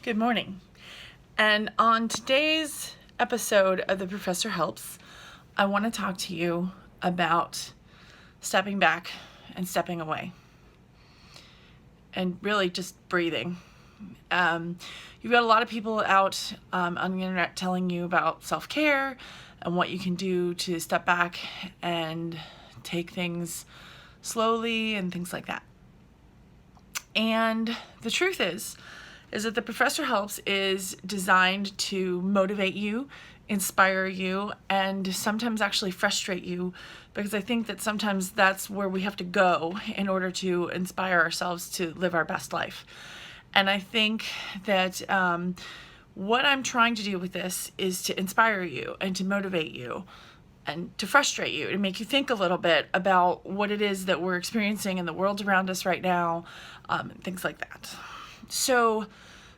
Good morning. And on today's episode of The Professor Helps, I want to talk to you about stepping back and stepping away and really just breathing. You've got a lot of people out on the internet telling you about self-care and what you can do to step back and take things slowly and things like that. And the truth is that The Professor Helps is designed to motivate you, inspire you, and sometimes actually frustrate you, because I think that sometimes that's where we have to go in order to inspire ourselves to live our best life. And I think that what I'm trying to do with this is to inspire you and to motivate you and to frustrate you, to make you think a little bit about what it is that we're experiencing in the world around us right now, and things like that. So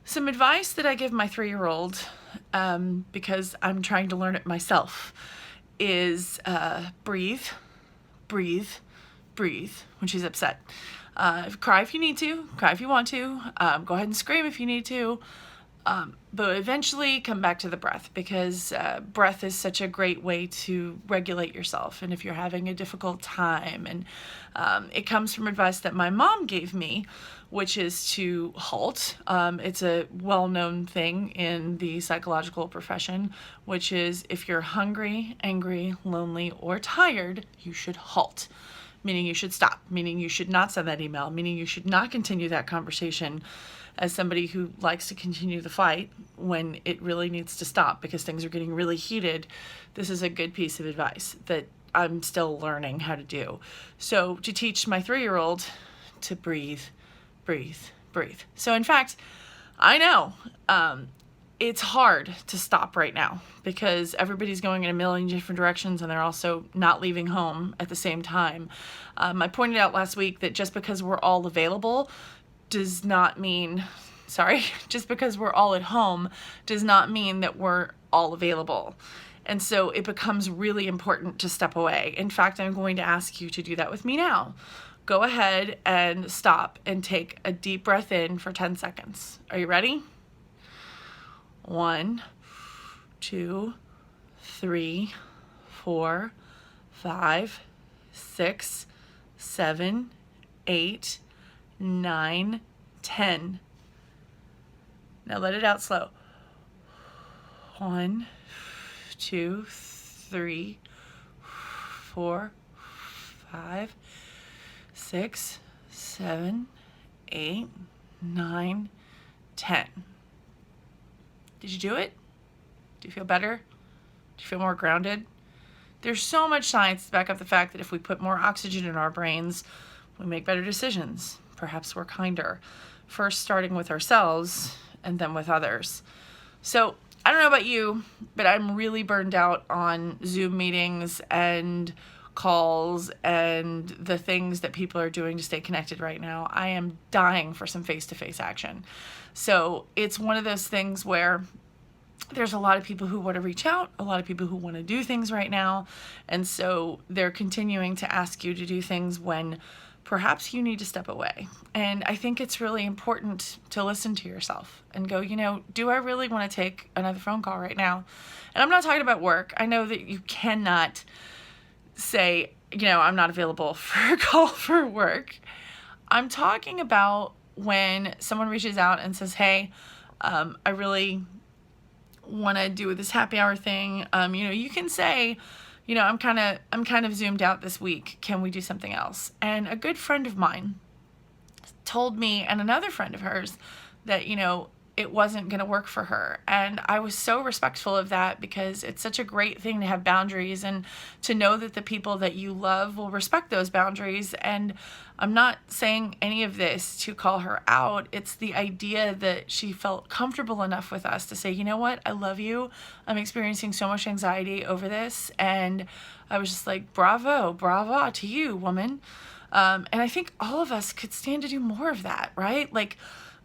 some advice that I give my 3-year-old, because I'm trying to learn it myself, is breathe, breathe, breathe when she's upset. Cry if you need to, cry if you want to, go ahead and scream if you need to, but eventually come back to the breath, because breath is such a great way to regulate yourself. And if you're having a difficult time, and it comes from advice that my mom gave me, which is to halt. It's a well-known thing in the psychological profession, which is if you're hungry, angry, lonely, or tired, you should halt. Meaning you should stop, meaning you should not send that email, meaning you should not continue that conversation. As somebody who likes to continue the fight when it really needs to stop because things are getting really heated, this is a good piece of advice that I'm still learning how to do. So to teach my 3-year-old to breathe, breathe, breathe. So in fact, I know it's hard to stop right now because everybody's going in a million different directions and they're also not leaving home at the same time. I pointed out last week that just because we're all available does not mean, just because we're all at home does not mean that we're all available. And so it becomes really important to step away. In fact, I'm going to ask you to do that with me now. Go ahead and stop and take a deep breath in for 10 seconds. Are you ready? 1, 2, 3, 4, 5, 6, 7, 8, 9, 10. Now let it out slow. 1, 2, 3, 4, 5, 6, 7, 8, 9, 10. Did you do it? Do you feel better? Do you feel more grounded? There's so much science to back up the fact that if we put more oxygen in our brains, we make better decisions. Perhaps we're kinder. First starting with ourselves and then with others. So I don't know about you, but I'm really burned out on Zoom meetings and calls and the things that people are doing to stay connected right now. I am dying for some face-to-face action. So it's one of those things where there's a lot of people who want to reach out, a lot of people who want to do things right now. And so they're continuing to ask you to do things when perhaps you need to step away. And I think it's really important to listen to yourself and go, do I really want to take another phone call right now? And I'm not talking about work. I know that you cannot say, I'm not available for a call for work. I'm talking about when someone reaches out and says, hey, I really want to do this happy hour thing. You can say, I'm kind of zoomed out this week. Can we do something else? And a good friend of mine told me, and another friend of hers, that, it wasn't going to work for her. And I was so respectful of that because it's such a great thing to have boundaries and to know that the people that you love will respect those boundaries. And I'm not saying any of this to call her out. It's the idea that she felt comfortable enough with us to say, you know what, I love you. I'm experiencing so much anxiety over this. And I was just like, bravo to you, woman. And I think all of us could stand to do more of that, right? Like,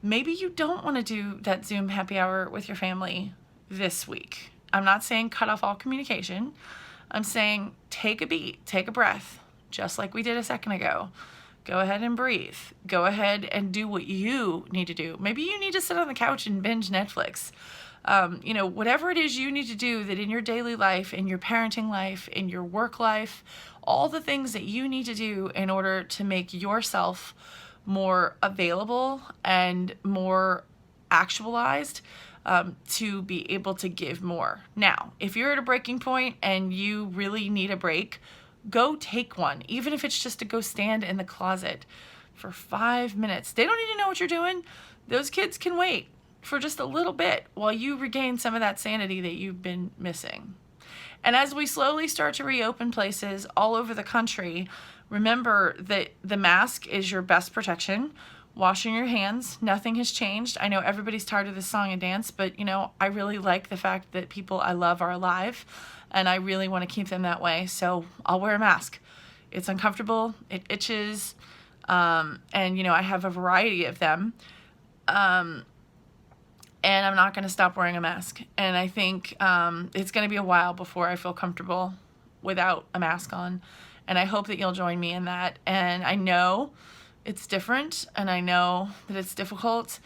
maybe you don't want to do that Zoom happy hour with your family this week. I'm not saying cut off all communication. I'm saying take a beat, take a breath, just like we did a second ago. Go ahead and breathe. Go ahead and do what you need to do. Maybe you need to sit on the couch and binge Netflix. Whatever it is you need to do that in your daily life, in your parenting life, in your work life, all the things that you need to do in order to make yourself more available and more actualized, to be able to give more. Now, if you're at a breaking point and you really need a break, go take one, even if it's just to go stand in the closet for 5 minutes. They don't need to know what you're doing. Those kids can wait for just a little bit while you regain some of that sanity that you've been missing. And as we slowly start to reopen places all over the country, remember that the mask is your best protection. Washing your hands, nothing has changed. I know everybody's tired of this song and dance, but I really like the fact that people I love are alive, and I really want to keep them that way. So I'll wear a mask. It's uncomfortable, it itches, and I have a variety of them. And I'm not going to stop wearing a mask. And I think it's going to be a while before I feel comfortable without a mask on. And I hope that you'll join me in that. And I know it's different, and I know that it's difficult,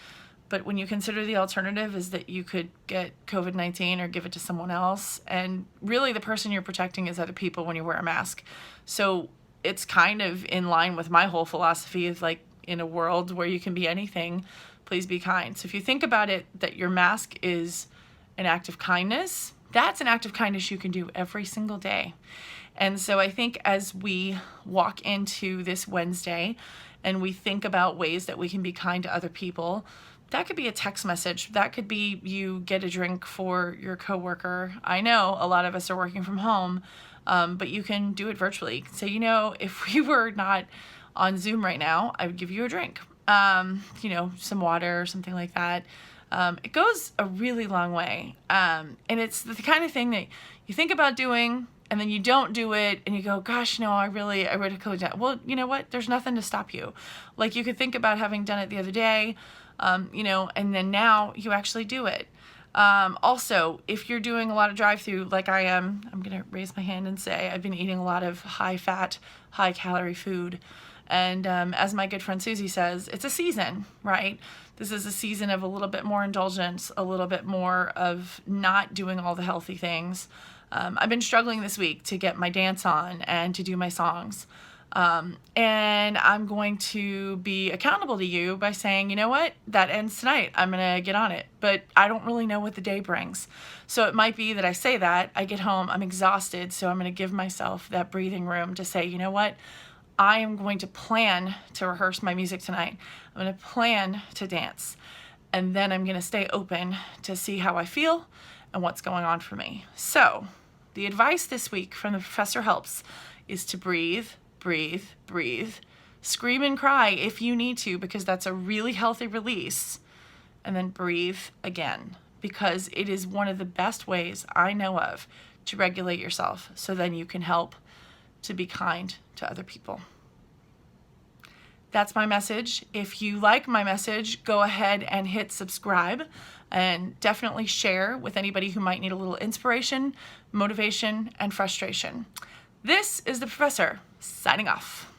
but when you consider the alternative is that you could get COVID-19 or give it to someone else, and really the person you're protecting is other people when you wear a mask. So it's kind of in line with my whole philosophy of, like, in a world where you can be anything, please be kind. So if you think about it, that your mask is an act of kindness, that's an act of kindness you can do every single day. And so I think as we walk into this Wednesday and we think about ways that we can be kind to other people, that could be a text message. That could be you get a drink for your coworker. I know a lot of us are working from home, but you can do it virtually. You can say, if we were not on Zoom right now, I would give you a drink, some water or something like that. It goes a really long way. And it's the kind of thing that you think about doing, and then you don't do it, and you go, gosh, no, I really could have done it. Well, you know what? There's nothing to stop you. Like, you could think about having done it the other day, and then now you actually do it. Also, if you're doing a lot of drive-through like I am, I'm going to raise my hand and say I've been eating a lot of high-fat, high-calorie food. And as my good friend Susie says, it's a season, right? This is a season of a little bit more indulgence, a little bit more of not doing all the healthy things. I've been struggling this week to get my dance on and to do my songs. And I'm going to be accountable to you by saying, you know what, that ends tonight. I'm going to get on it. But I don't really know what the day brings. So it might be that I say that, I get home, I'm exhausted, so I'm going to give myself that breathing room to say, you know what, I am going to plan to rehearse my music tonight. I'm going to plan to dance. And then I'm going to stay open to see how I feel and what's going on for me. So the advice this week from the Professor Helps is to breathe, breathe, breathe. Scream and cry if you need to, because that's a really healthy release. And then breathe again, because it is one of the best ways I know of to regulate yourself, so then you can help to be kind to other people. That's my message. If you like my message, go ahead and hit subscribe, and definitely share with anybody who might need a little inspiration, motivation, and frustration. This is the Professor, signing off.